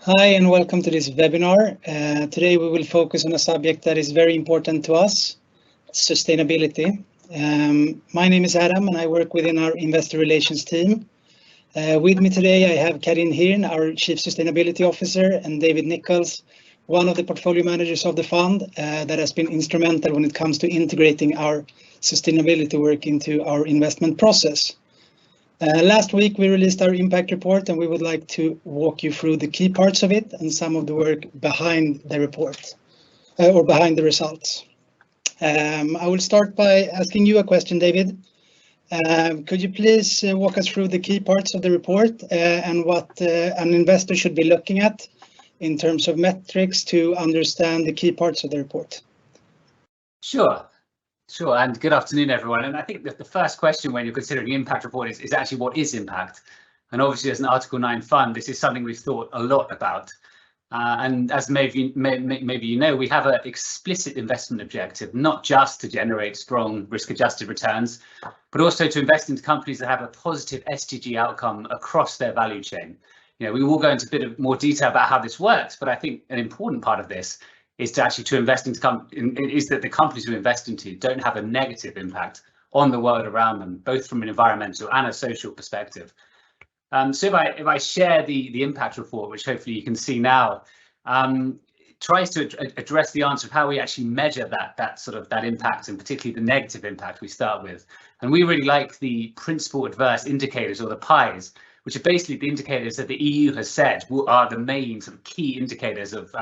Hi and welcome to this webinar. Today we will focus on a subject that is very important to us, sustainability. My name is Adam and I work within our investor relations team. With me today I have Karine Hirn, our Chief Sustainability Officer, and David Nicholls, one of the portfolio managers of the fund that has been instrumental when it comes to integrating our sustainability work into our investment process. Last week we released our impact report and we would like to walk you through the key parts of it and some of the work behind the report or behind the results. I will start by asking you a question, David. Could you please walk us through the key parts of the report and what an investor should be looking at in terms of metrics to understand the key parts of the report? Sure, and good afternoon, everyone. And I think that the first question when you're considering the impact report is actually what is impact? And obviously, as an Article 9 fund, this is something we've thought a lot about. And as maybe you know, we have an explicit investment objective, not just to generate strong risk-adjusted returns, but also to invest into companies that have a positive SDG outcome across their value chain. You know, we will go into a bit of more detail about how this works, but I think an important part of this is to invest into is that the companies we invest into don't have a negative impact on the world around them, both from an environmental and a social perspective. So if I share the impact report, which hopefully you can see now, tries to address the answer of how we actually measure that impact, and particularly the negative impact we start with. And we really like the principal adverse indicators, or the PIs, which are basically the indicators that the EU has said are the main sort of key indicators of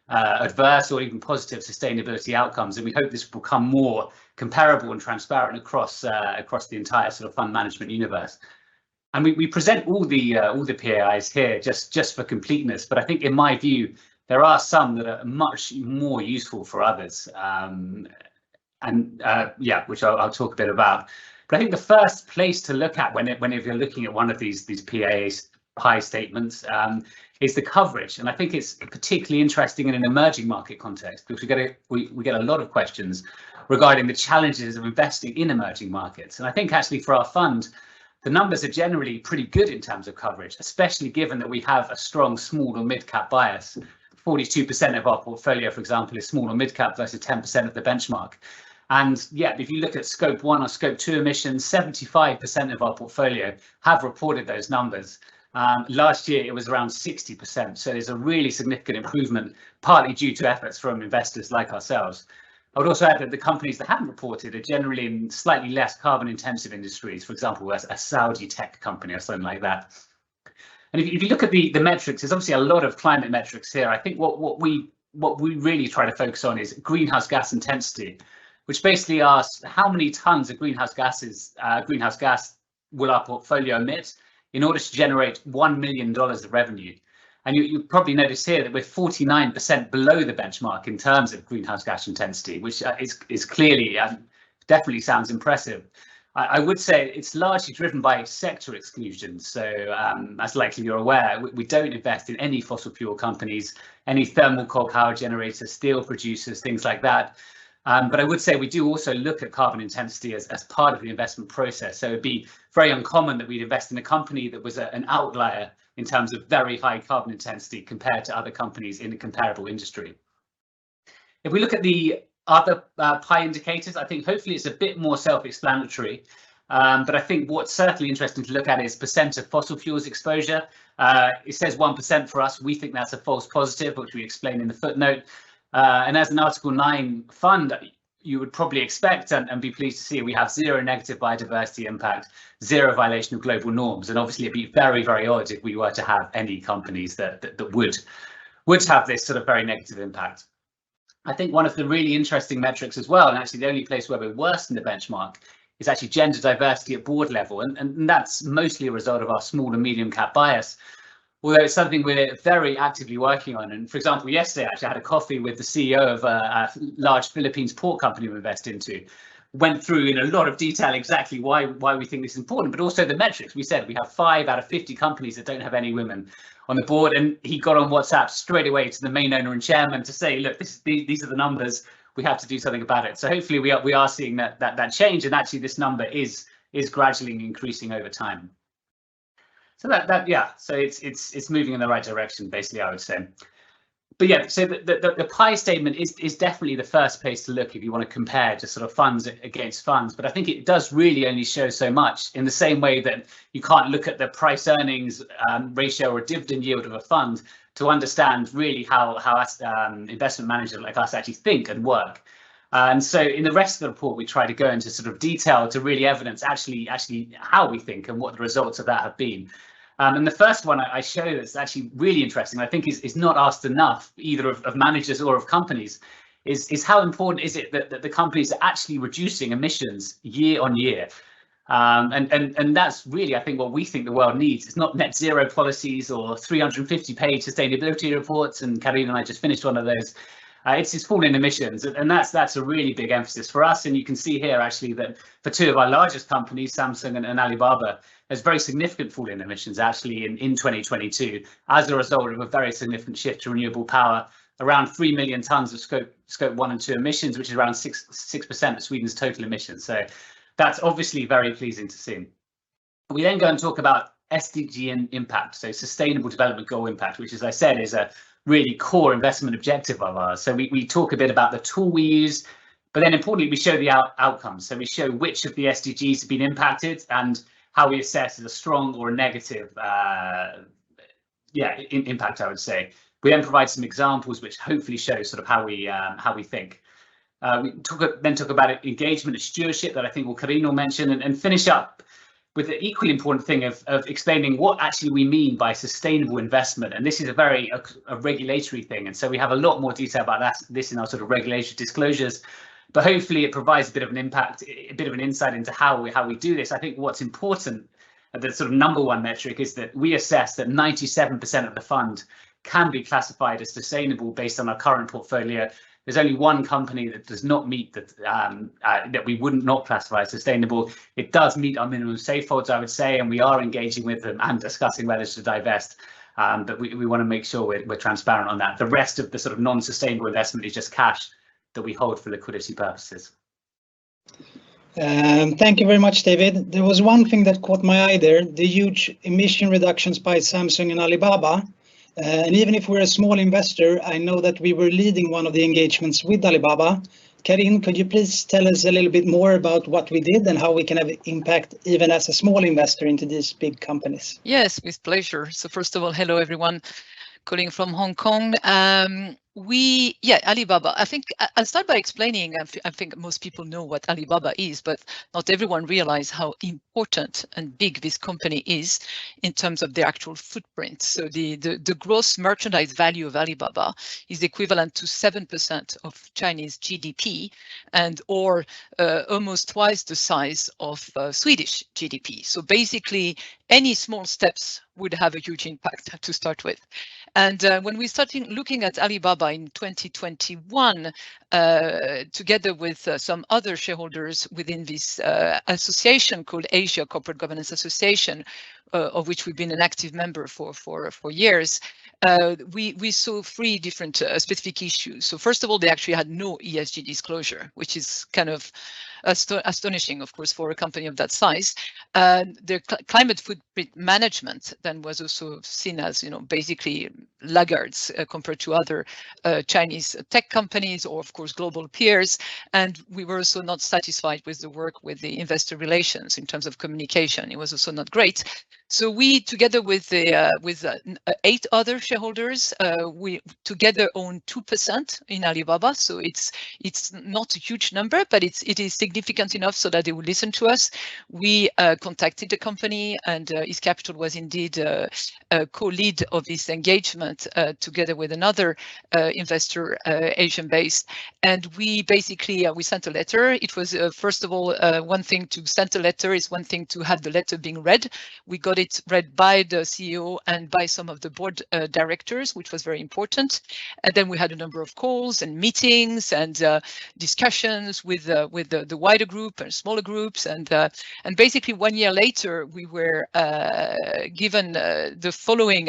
adverse or even positive sustainability outcomes, and we hope this will become more comparable and transparent across the entire sort of fund management universe. And we present all the PAIs here just for completeness, but I think in my view there are some that are much more useful for others, which I'll talk a bit about. But I think the first place to look at whenever you're looking at one of these PI statements is the coverage, and I think it's particularly interesting in an emerging market context, because we get a lot of questions regarding the challenges of investing in emerging markets. And I think actually for our fund, the numbers are generally pretty good in terms of coverage, especially given that we have a strong small or mid-cap bias. 42% of our portfolio, for example, is small or mid-cap versus 10% of the benchmark. And yeah, if you look at scope 1 or scope 2 emissions, 75% of our portfolio have reported those numbers. Last year it was around 60%, so there's a really significant improvement, partly due to efforts from investors like ourselves. I would also add that the companies that haven't reported are generally in slightly less carbon intensive industries, for example, a Saudi tech company or something like that. And if you look at the metrics, there's obviously a lot of climate metrics here. I think what we really try to focus on is greenhouse gas intensity, which basically asks how many tons of greenhouse gas will our portfolio emit in order to generate $1 million of revenue. And you probably notice here that we're 49% below the benchmark in terms of greenhouse gas intensity, which is clearly, definitely sounds impressive. I would say it's largely driven by sector exclusions. So as likely you're aware, we don't invest in any fossil fuel companies, any thermal coal power generators, steel producers, things like that. But I would say we do also look at carbon intensity as part of the investment process. So it'd be very uncommon that we'd invest in a company that was an outlier in terms of very high carbon intensity compared to other companies in a comparable industry. If we look at the other PI indicators, I think hopefully it's a bit more self-explanatory. But I think what's certainly interesting to look at is percent of fossil fuels exposure. It says 1% for us. We think that's a false positive, which we explain in the footnote. And as an Article 9 fund, you would probably expect and be pleased to see we have zero negative biodiversity impact, zero violation of global norms. And obviously it'd be very, very odd if we were to have any companies that would have this sort of very negative impact. I think one of the really interesting metrics as well, and actually the only place where we're worse than the benchmark, is actually gender diversity at board level. And that's mostly a result of our small and medium cap bias, although it's something we're very actively working on. And for example, yesterday I actually had a coffee with the CEO of a large Philippines pork company we invest into. Went through in a lot of detail exactly why we think this is important, but also the metrics. We said we have 5 out of 50 companies that don't have any women on the board, and he got on WhatsApp straight away to the main owner and chairman to say, look, these are the numbers, we have to do something about it. So hopefully we are seeing that change, and actually this number is gradually increasing over time. So so it's moving in the right direction, basically, I would say. But yeah, so the PI statement is definitely the first place to look if you want to compare just sort of funds against funds. But I think it does really only show so much, in the same way that you can't look at the price earnings ratio or dividend yield of a fund to understand really how investment managers like us actually think and work. And so in the rest of the report, we try to go into sort of detail to really evidence actually how we think and what the results of that have been. And the first one I show that's actually really interesting, I think is not asked enough, either of managers or of companies, is how important is it that the companies are actually reducing emissions year on year. And that's really, I think, what we think the world needs. It's not net zero policies or 350-page sustainability reports, and Karine and I just finished one of those. It's falling emissions, and that's a really big emphasis for us. And you can see here actually that for two of our largest companies, Samsung and Alibaba, there's very significant fall in emissions actually in 2022 as a result of a very significant shift to renewable power. Around 3 million tons of scope 1 and 2 emissions, which is around 6% of Sweden's total emissions. So that's obviously very pleasing to see. We then go and talk about SDG impact, so Sustainable Development Goal impact, which, as I said, is a really core investment objective of ours. So we talk a bit about the tool we use, but then importantly, we show the outcomes. So we show which of the SDGs have been impacted and how we assess as a strong or a negative impact, I would say. We then provide some examples which hopefully show sort of how we think. We then talk about engagement and stewardship that I think Karine will mention, and finish up with the equally important thing of explaining what actually we mean by sustainable investment. And this is a regulatory thing. And so we have a lot more detail about this in our sort of regulatory disclosures, but hopefully it provides a bit of an impact, a bit of an insight into how we do this. I think what's important, the sort of number one metric, is that we assess that 97% of the fund can be classified as sustainable based on our current portfolio. There's only one company that does not meet that we wouldn't not classify as sustainable. It does meet our minimum safeholds, I would say, and we are engaging with them and discussing whether to divest. But we want to make sure we're transparent on that. The rest of the sort of non-sustainable investment is just cash that we hold for liquidity purposes. Thank you very much, David. There was one thing that caught my eye there, the huge emission reductions by Samsung and Alibaba. And even if we're a small investor, I know that we were leading one of the engagements with Alibaba. Karine, could you please tell us a little bit more about what we did and how we can have impact even as a small investor into these big companies? Yes, with pleasure. So first of all, hello everyone, calling from Hong Kong. Alibaba. I think I'll start by explaining. I think most people know what Alibaba is, but not everyone realizes how important and big this company is in terms of their actual footprint. So the gross merchandise value of Alibaba is equivalent to 7% of Chinese GDP, and or almost twice the size of Swedish GDP. So basically, any small steps would have a huge impact to start with. And when we started looking at Alibaba in 2021, together with some other shareholders within this association called Asia Corporate Governance Association, of which we've been an active member for years, we saw three different specific issues. So first of all, they actually had no ESG disclosure, which is kind of astonishing, of course, for a company of that size. Their climate footprint management then was also seen as, basically laggards compared to other Chinese tech companies or, of course, global peers. And we were also not satisfied with the work with the investor relations in terms of communication. It was also not great. So we, together with 8 other shareholders, we together own 2% in Alibaba. So it's not a huge number, but it is significant enough so that they would listen to us. We contacted the company, and East Capital was indeed a co-lead of this engagement together with another investor, Asian-based. And we basically we sent a letter. It was first of all one thing to send a letter is one thing to have the letter being read. We got it read by the CEO and by some of the board directors, which was very important. And then we had a number of calls and meetings and discussions with the wider group and smaller groups. And basically 1 year later, we were given the following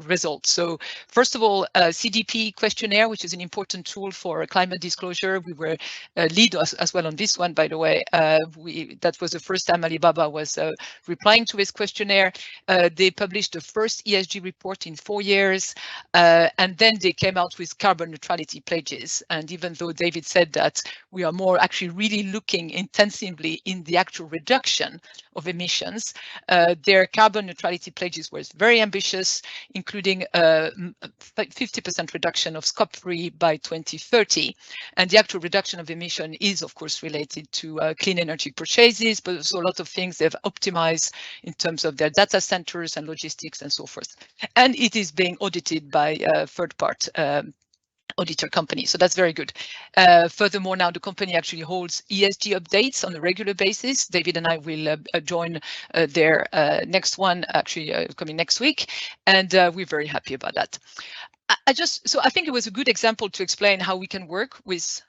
results. So first of all, CDP questionnaire, which is an important tool for climate disclosure. We were lead as well on this one, by the way. That was the first time Alibaba was replying to this questionnaire. questionnaire. They published the first ESG report in 4 years, and then they came out with carbon neutrality pledges. And even though David said that we are more actually really looking intensively in the actual reduction of emissions, their carbon neutrality pledges were very ambitious, including 50% reduction of Scope 3 by 2030. And the actual reduction of emission is, of course, related to clean energy purchases, but also a lot of things they've optimized in terms of their data centers and logistics and so forth. And it is being audited by third-party auditor company. So that's very good. Furthermore, now the company actually holds ESG updates on a regular basis. David and I will join their next one, actually coming next week. And we're very happy about that. So I think it was a good example to explain how we can work with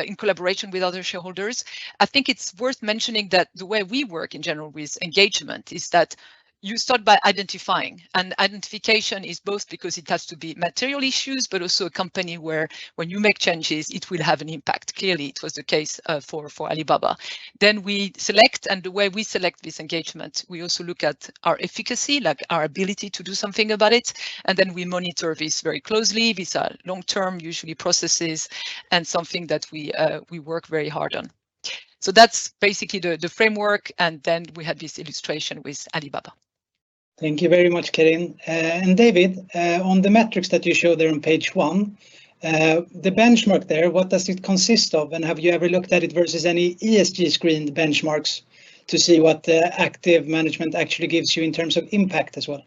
in collaboration with other shareholders. I think it's worth mentioning that the way we work in general with engagement is that you start by identifying, and identification is both because it has to be material issues, but also a company where when you make changes, it will have an impact. Clearly, it was the case for Alibaba. Then we select, and the way we select this engagement, we also look at our efficacy, like our ability to do something about it. And then we monitor this very closely. These are long-term, usually processes, and something that we work very hard on. So that's basically the framework. And then we had this illustration with Alibaba. Thank you very much, Karine. And David, on the metrics that you show there on page 1, the benchmark there, what does it consist of? And have you ever looked at it versus any ESG screened benchmarks to see what active management actually gives you in terms of impact as well?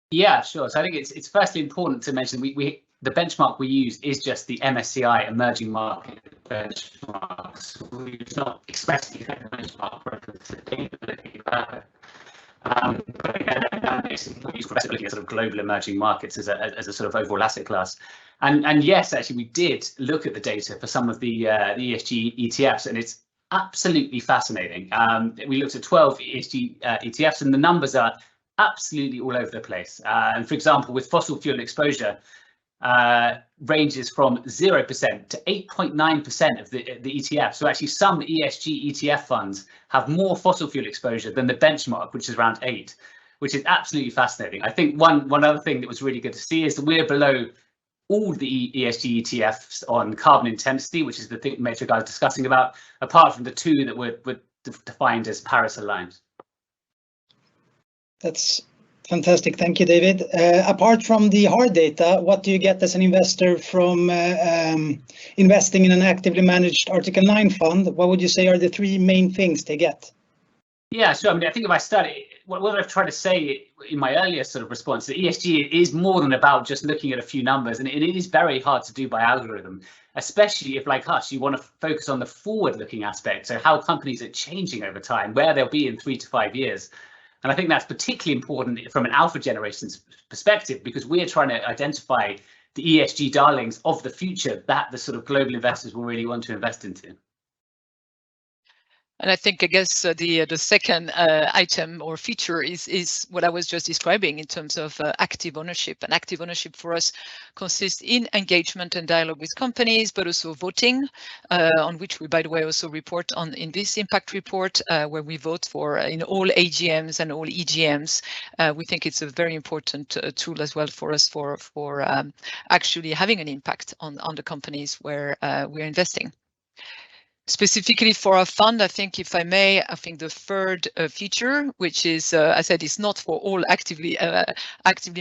Yeah, sure. So I think it's firstly important to mention the benchmark we use is just the MSCI emerging market benchmarks. We've not expressly had a benchmark for sustainability. But again, we use looking at sort of global emerging markets as a sort of overall asset class. And yes, actually, we did look at the data for some of the ESG ETFs, and it's absolutely fascinating. We looked at 12 ESG ETFs, and the numbers are absolutely all over the place. And for example, with fossil fuel exposure, ranges from 0% to 8.9% of the ETF. So actually some ESG ETF funds have more fossil fuel exposure than the benchmark, which is around 8, which is absolutely fascinating. I think one other thing that was really good to see is that we're below all the ESG ETFs on carbon intensity, which is the metric I was discussing about, apart from the 2 that were defined as Paris aligned. That's fantastic. Thank you, David. Apart from the hard data, what do you get as an investor from investing in an actively managed Article 9 fund? What would you say are the 3 main things they get? Yeah, sure. I mean, I think if I study, what I've tried to say in my earlier sort of response, that ESG is more than about just looking at a few numbers, and it is very hard to do by algorithm, especially if, like us, you want to focus on the forward-looking aspect, so how companies are changing over time, where they'll be in 3 to 5 years. And I think that's particularly important from an alpha generation's perspective, because we're trying to identify the ESG darlings of the future that the sort of global investors will really want to invest into. And I think, I guess, the second item or feature is what I was just describing in terms of active ownership. And active ownership for us consists in engagement and dialogue with companies, but also voting, on which we, by the way, also report on in this impact report, where we vote for in all AGMs and all EGMs. We think it's a very important tool as well for us for actually having an impact on the companies where we're investing. Specifically for our fund, I think, if I may, I think the third feature, which is, I said, is not for all actively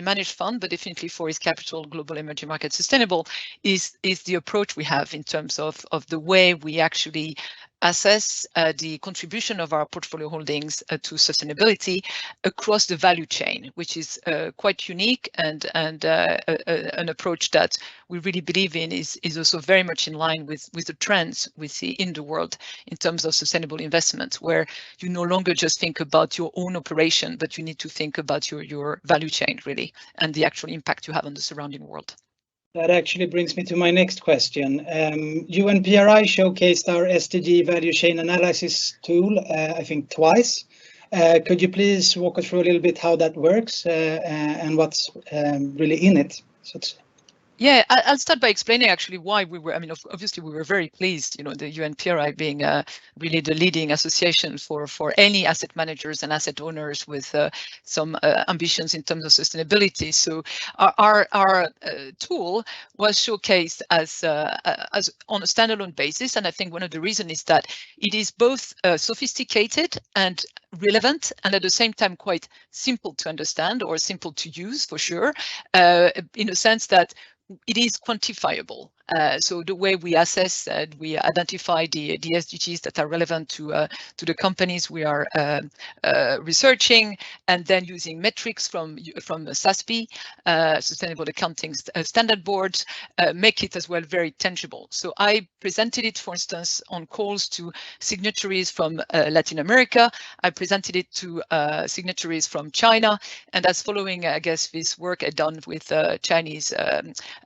managed fund, but definitely for its capital global emerging market sustainable, is the approach we have in terms of the way we actually assess the contribution of our portfolio holdings to sustainability across the value chain, which is quite unique, and an approach that we really believe in is also very much in line with the trends we see in the world in terms of sustainable investment, where you no longer just think about your own operation, but you need to think about your value chain, really, and the actual impact you have on the surrounding world. That actually brings me to my next question. UN PRI showcased our SDG value chain analysis tool, I think twice. Could you please walk us through a little bit how that works and what's really in it? So Yeah, I'll start by explaining actually why we were, I mean, obviously we were very pleased, you know, the UN PRI being really the leading association for any asset managers and asset owners with some ambitions in terms of sustainability. So our tool was showcased as on a standalone basis. And I think one of the reasons is that it is both sophisticated and relevant, and at the same time quite simple to understand or simple to use for sure, in a sense that it is quantifiable. So the way we assess, we identify the SDGs that are relevant to the companies we are researching, and then using metrics from SASB, Sustainable Accounting Standard Board, make it as well very tangible. So I presented it, for instance, on calls to signatories from Latin America. I presented it to signatories from China, and as following, I guess, this work I'd done with Chinese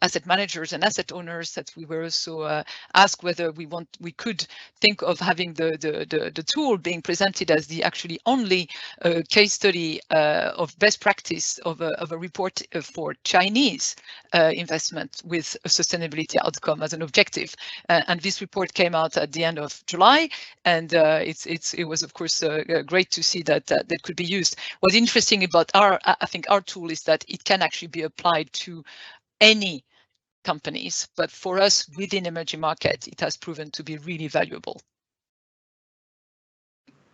asset managers and asset owners, that we were also asked whether we could think of having the tool being presented as the actually only case study of best practice of a report for Chinese investment with a sustainability outcome as an objective. And this report came out at the end of July, and it was of course great to see that that could be used. What's interesting about I think our tool is that it can actually be applied to any companies, but for us within emerging markets, it has proven to be really valuable.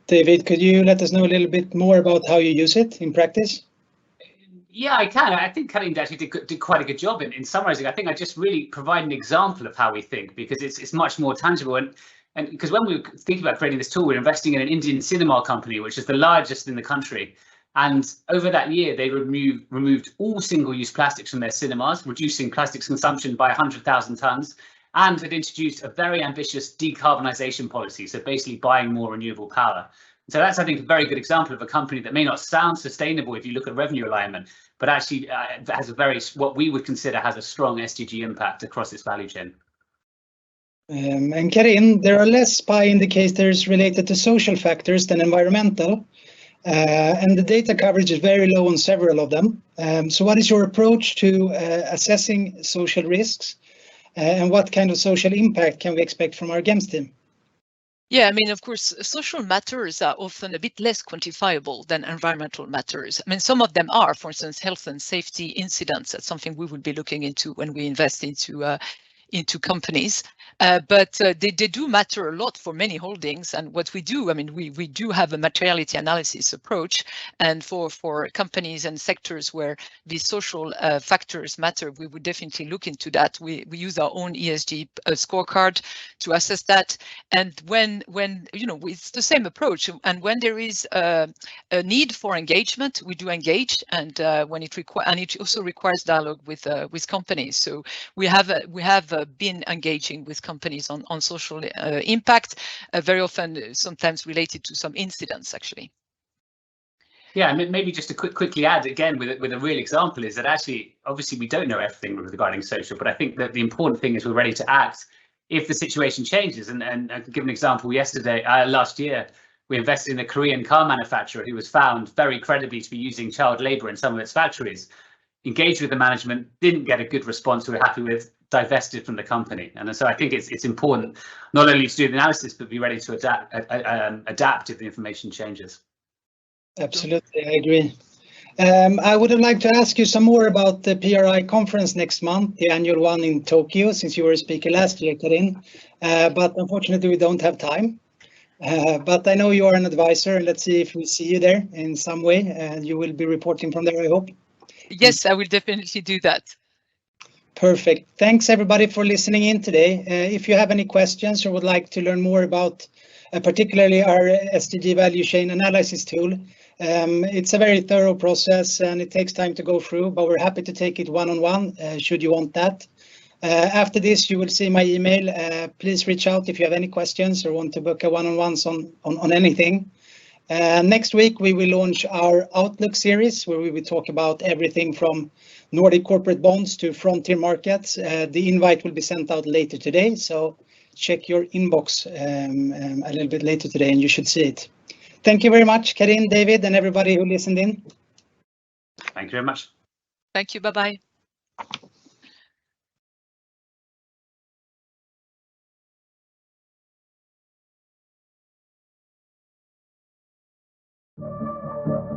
David, could you let us know a little bit more about how you use it in practice? Yeah, I can. I think Karine actually did quite a good job in summarizing. I think I just really provide an example of how we think, because it's much more tangible. And because when we were thinking about creating this tool, we're investing in an Indian cinema company, which is the largest in the country. And over that year, they removed all single-use plastics from their cinemas, reducing plastics consumption by 100,000 tons, and had introduced a very ambitious decarbonisation policy, so basically buying more renewable power. So that's, I think, a very good example of a company that may not sound sustainable if you look at revenue alignment, but actually has a very, what we would consider has a strong SDG impact across its value chain. And Karine, there are less PI indicators related to social factors than environmental. And the data coverage is very low on several of them. So what is your approach to assessing social risks, and what kind of social impact can we expect from our GEMS team? Yeah, I mean, of course, social matters are often a bit less quantifiable than environmental matters. I mean, some of them are, for instance, health and safety incidents. That's something we would be looking into when we invest into companies, but they do matter a lot for many holdings. And what we do, I mean, we do have a materiality analysis approach, and for companies and sectors where these social factors matter, we would definitely look into that. We use our own ESG scorecard to assess that. And when you know, it's the same approach. And when there is a need for engagement, we do engage, and when it also requires dialogue with companies. So we have been engaging with companies on social impact, very often sometimes related to some incidents actually. Yeah, and maybe just to quickly add again with a real example is that actually, obviously we don't know everything regarding social, but I think that the important thing is we're ready to act if the situation changes. And I can give an example. Last year, we invested in a Korean car manufacturer who was found very credibly to be using child labour in some of its factories. Engaged with the management, didn't get a good response we were happy with, divested from the company. And so I think it's important not only to do the analysis, but be ready to adapt if the information changes. Absolutely, I agree. I would have liked to ask you some more about the PRI conference next month, the annual one in Tokyo, since you were a speaker last year, Karine. But unfortunately, we don't have time. But I know you are an advisor, and let's see if we see you there in some way. And you will be reporting from there, I hope. Yes, I will definitely do that. Perfect. Thanks everybody for listening in today. If you have any questions or would like to learn more about particularly our SDG value chain analysis tool, it's a very thorough process and it takes time to go through, but we're happy to take it one-on-one should you want that. After this, you will see my email. Please reach out if you have any questions or want to book a one-on-ones on anything. Next week, we will launch our Outlook series, where we will talk about everything from Nordic corporate bonds to frontier markets. The invite will be sent out later today, so check your inbox a little bit later today and you should see it. Thank you very much, Karine, David, and everybody who listened in. Thank you very much. Thank you. Bye-bye. you.